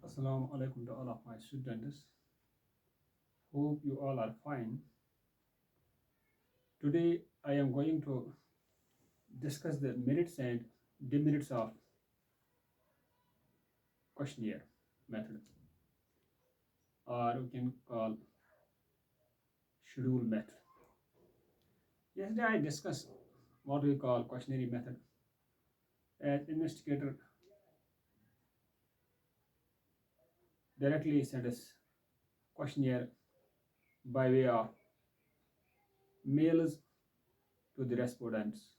Assalamu alaikum to all of my students. Hope you all are fine. Today I am going to discuss the merits and demerits of questionnaire method, or we can call schedule method. Yesterday I discussed what we call questionnaire method. As investigator directly send us questionnaire by way of mails to the respondents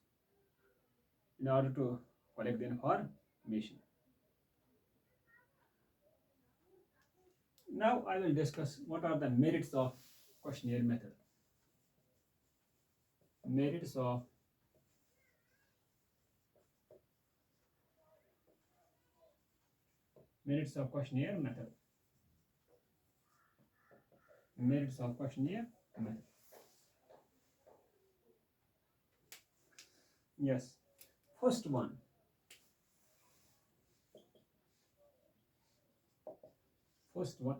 in order to collect the information. Now I will discuss what are the merits of questionnaire method. Merits of questionnaire method. Merits of questionnaire method. Yes. First one.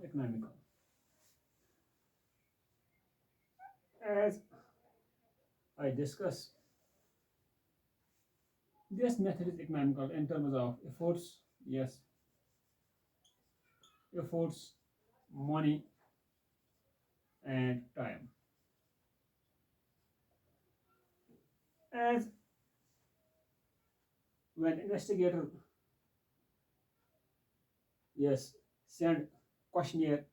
Economical. As I discussed, this method is economical in terms of efforts. Yes. Efforts, money, and time. As when investigator send questionnaire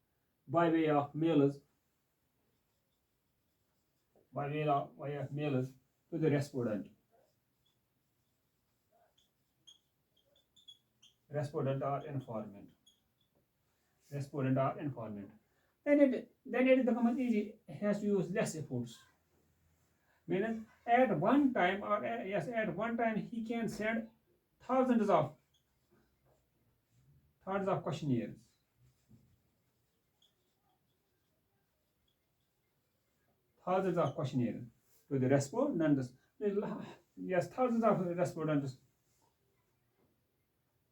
by way of mailers to the respondent or informant then it becomes easy. It has to use less efforts. Meaning at one time he can send thousands of questionnaires. To the respondents. Yes, thousands of respondents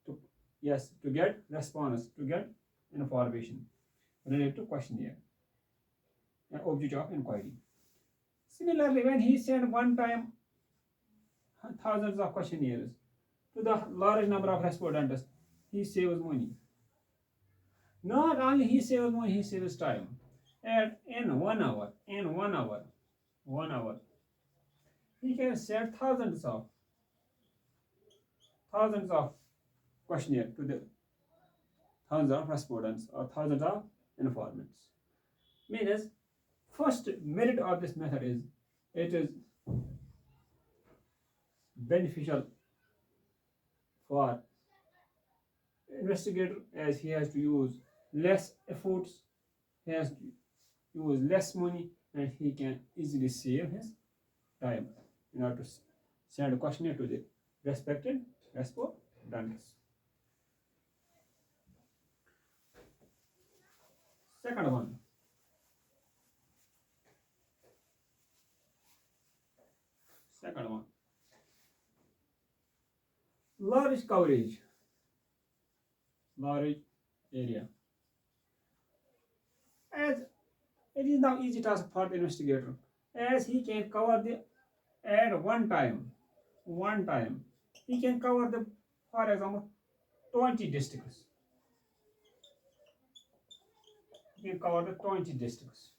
to get response, to get information related to questionnaire and object of inquiry. Similarly, when he sent one time thousands of questionnaires to the large number of respondents, he saves money. Not only he saves money, he saves time. And in 1 hour, he can send thousands of questionnaires to the thousands of respondents or thousands of informants. Means first merit of this method is it is beneficial for investigator, as he has to use less efforts, he has to use less money, and he can easily save his time in order to send a questionnaire to the respected respondents. Second one. Large coverage. Large area. As it is now easy task for the investigator, as he can cover the at one time, he can cover the, for example, 20 districts. He can cover the 20 districts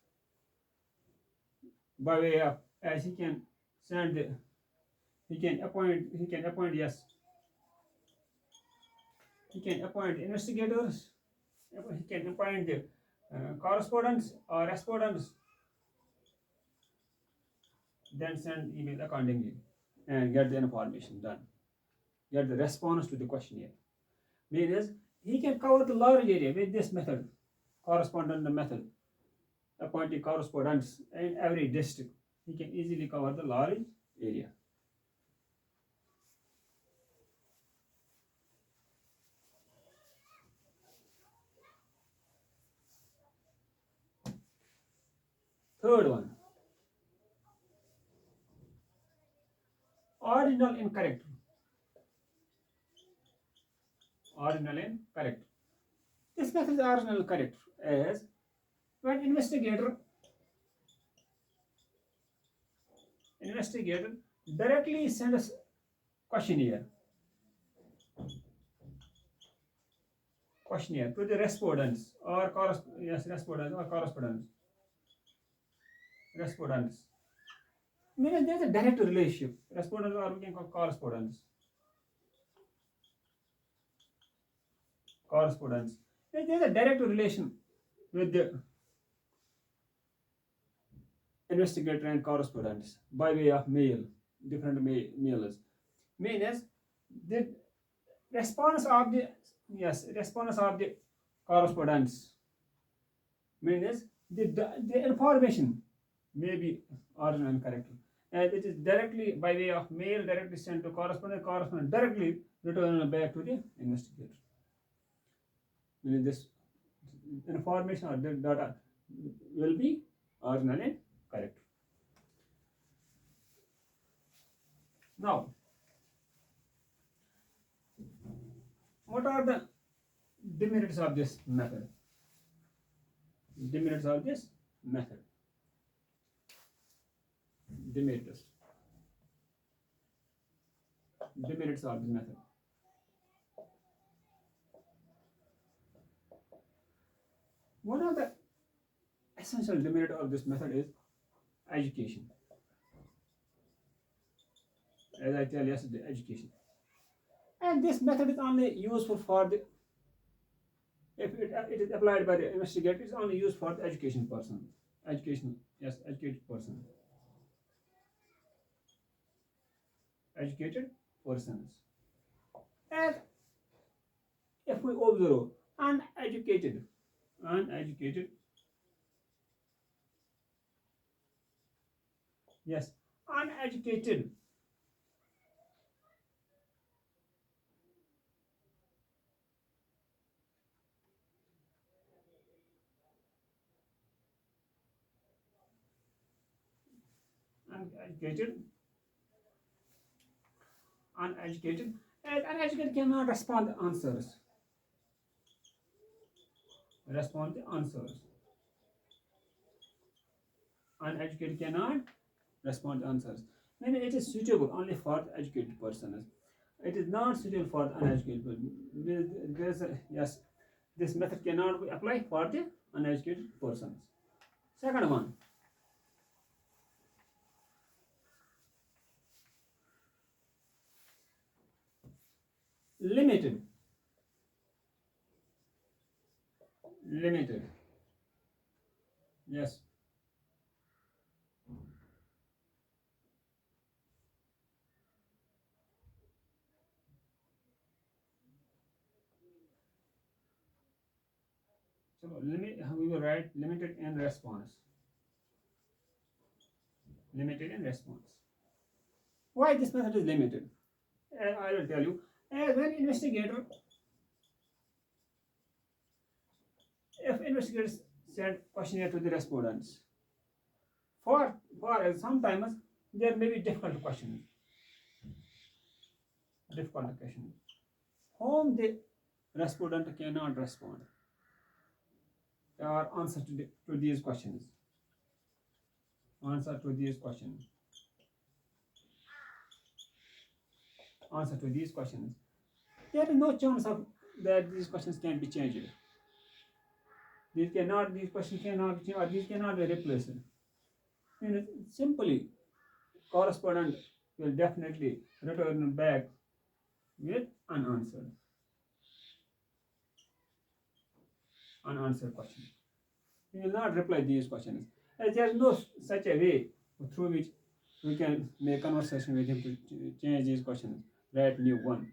by way of, as he can send the, he can appoint investigators, he can appoint the correspondents or respondents, then send email accordingly and get the information done, get the response to the questionnaire. Means he can cover the large area with this method, correspondent method, appointing correspondents in every district. He can easily cover the large area. Third one, ordinal incorrect. This method is originally correct as when investigator directly sends questionnaire to the respondents or respondents. Meaning there's a direct relationship. Respondents or we can call correspondence. There's a direct relation with the investigator and correspondence by way of mail, different mailers. Means the response of the response of the correspondence means the information may be original and correct. And it is directly by way of mail directly sent to correspondent directly returned back to the investigator. Meaning this information or the data will be original and correct. Now, what are the demerits of this method? Demerits of this method. Demerits. Demerits of this method. One of the essential demerit of this method is education. As I tell yesterday, education. And this method is only useful for the if it is applied by the investigator, it's only used for the education person. Education, yes, educated person. Educated persons. And if we observe uneducated, yes, uneducated uneducated uneducated as uneducated cannot respond the answers. Uneducated cannot respond to answers. Then it is suitable only for the educated persons. It is not suitable for the uneducated person. Yes, this method cannot be applied for the uneducated persons. Second one, limited. Limited. Yes. So we will write limited in response. Limited in response. Why this method is limited? I will tell you. When investigator, if investigators send questionnaire to the respondents, for sometimes there may be difficult questions, whom the respondent cannot respond or answer to these questions. Answer to these questions. Answer to these questions. There is no chance of that these questions can be changed. These questions cannot be changed, or these cannot be replaced. And simply, correspondent will definitely return back with unanswered question. We will not reply these questions. As there is no such a way through which we can make conversation with him to change these questions, write new one.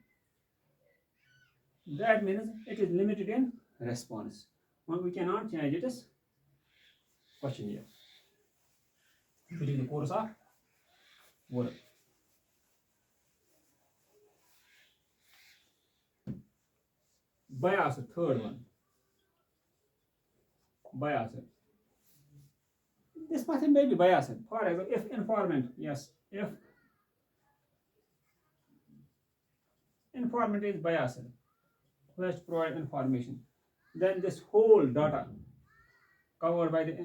That means it is limited in response. When we cannot change it as questionnaire during the course of work. Bias, third one. Bias. This method may be biased. For example, if informant, yes, if informant is biased, who has to provide information. then this whole data covered by the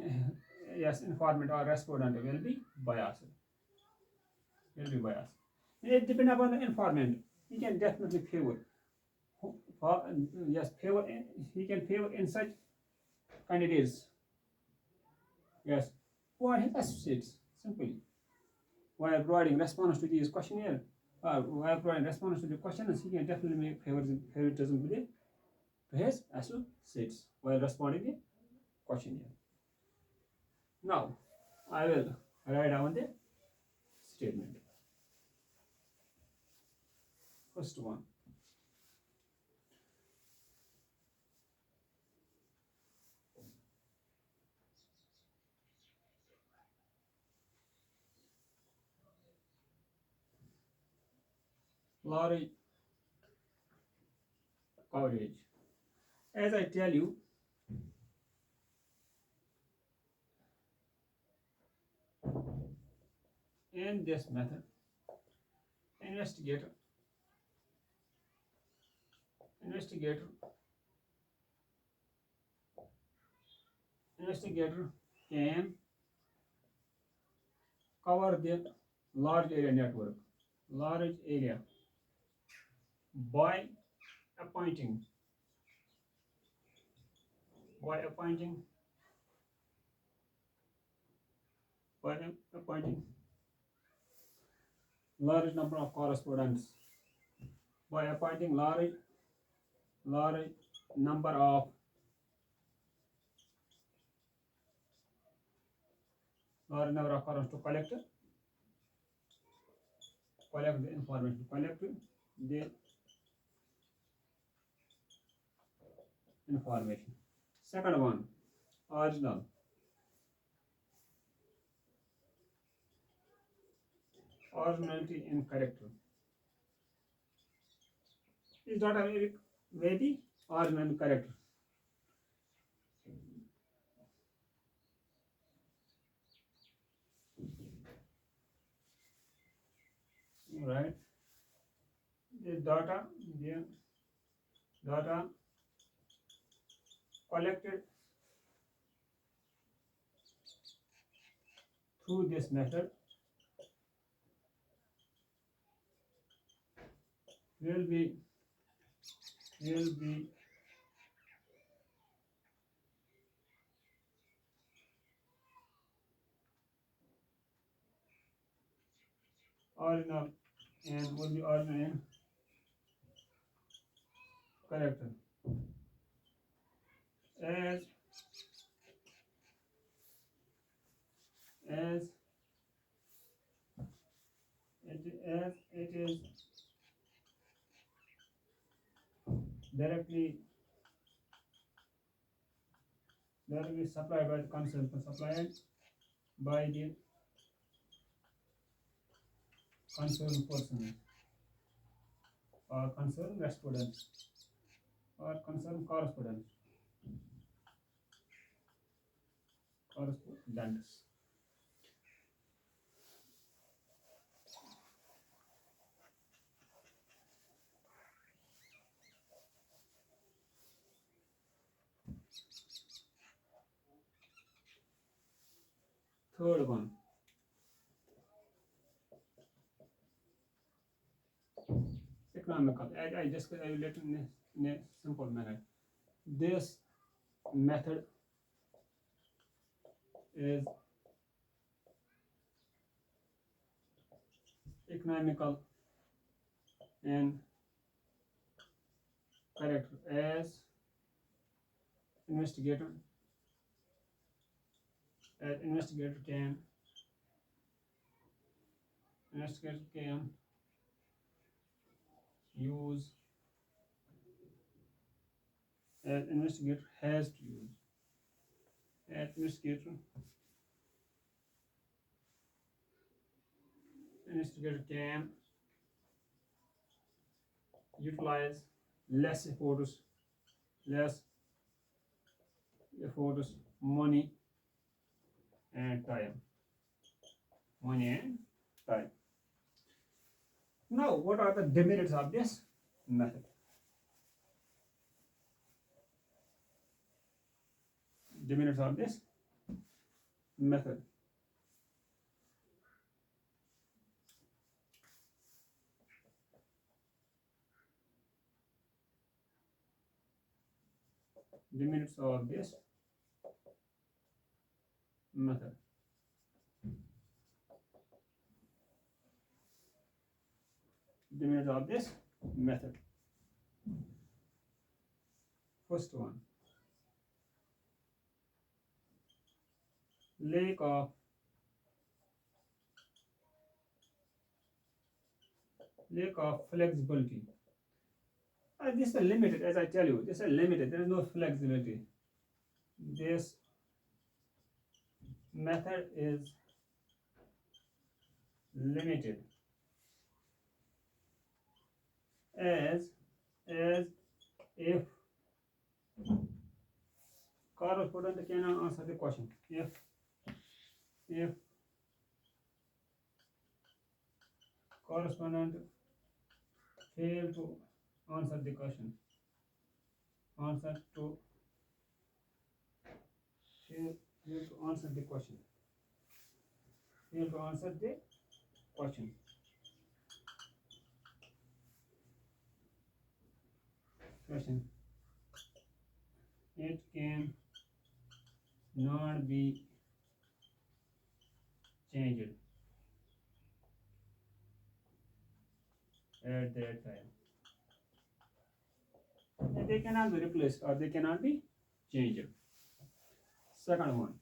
yes informant or respondent will be biased. Will be biased. It depends upon the informant. He can definitely favor. For, yes, favor. He can favor in such candidates. Yes, who are his associates. Simply, while providing response to these questionnaire, while providing response to the questions, he can definitely make favoritism to his associates while responding the questionnaire. Now, I will write down the statement. First one. Large coverage. As I tell you, in this method, investigator investigator investigator can cover the large area network, large area, by appointing by appointing by appointing large number of correspondents, by appointing large number of correspondents to collect the information, collect the information. Second one, original originality in character. Is not a very original character. Right? The data collected through this method will be will be original and will be original in character as as it is directly supplied by the supplied by the concerned person or concerned respondent or concerned correspondents. Third one, economical. I just I will let in a simple manner. This method is economical and character as investigator as investigator can use as investigator has to use as investigator can utilize less less efforts, money and time. Money and time. Now, what are the demerits of this method? demerits of this method. Demerits of this method. Demerits of this method. First one, lack of flexibility. This is limited, as I tell you. This is limited. There is no flexibility. This method is limited, as if correspondent cannot answer the question. If correspondent fail to answer the question, fail to answer the question, it can not be changed at that time. And they cannot be replaced or they cannot be changed. Second one,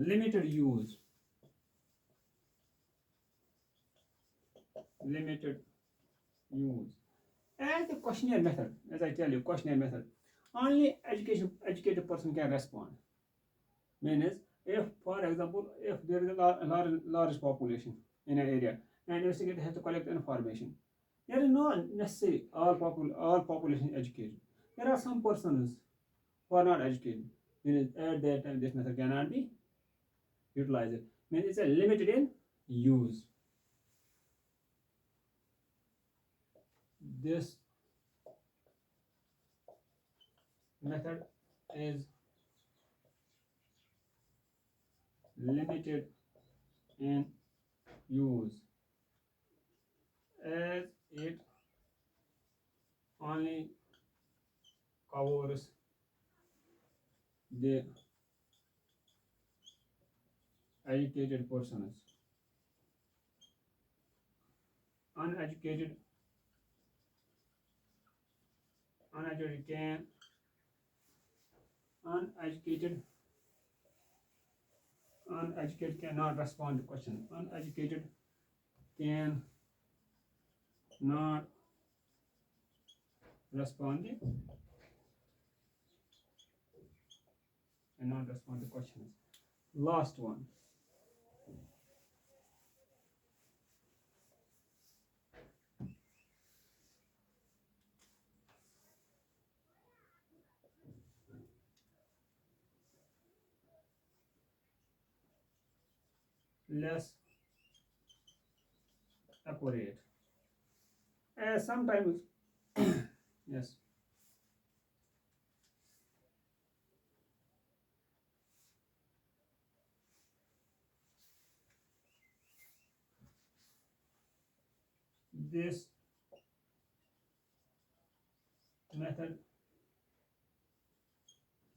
limited use. And the questionnaire method, as I tell you, questionnaire method, only educated person can respond. Means, if, for example, if there is a large population in an area, and investigator has to collect information, there is no necessary all population educated. There are some persons who are not educated. Means at that time this method cannot be utilized. Means it's a limited in use. This method is limited in use, as it only covers the educated persons. Uneducated cannot respond to question. Uneducated can not respond to questions. Last one, less accurate. Sometimes yes, this method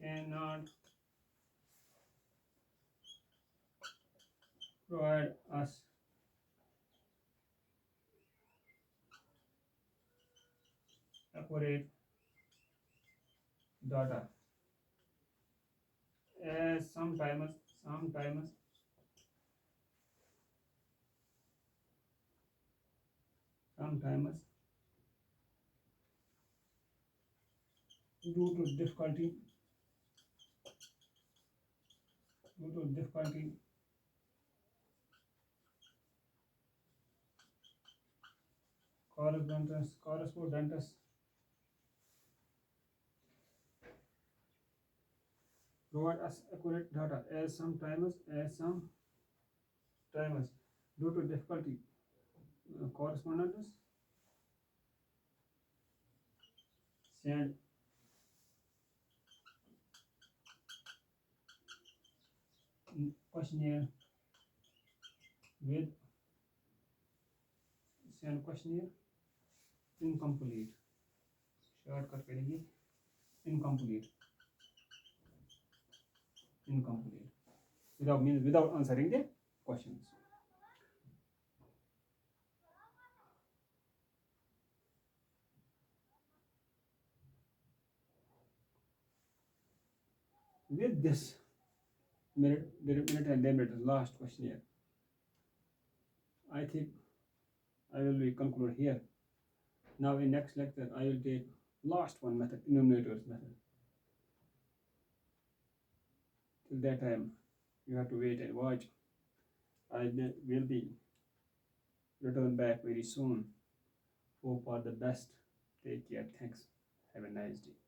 cannot provide us accurate data, as sometimes due to difficulty correspondence provide us accurate data, as sometimes due to difficulty correspondence, send questionnaire with send questionnaire incomplete, shortcut करेंगे incomplete without answering the questions. With this merit and demerit last questionnaire, I think I will be conclude here. Now in next lecture I will take last one method, enumerators method. Till that time you have to wait and watch. I will be return back very soon. Hope for the best. Take care. Thanks. Have a nice day.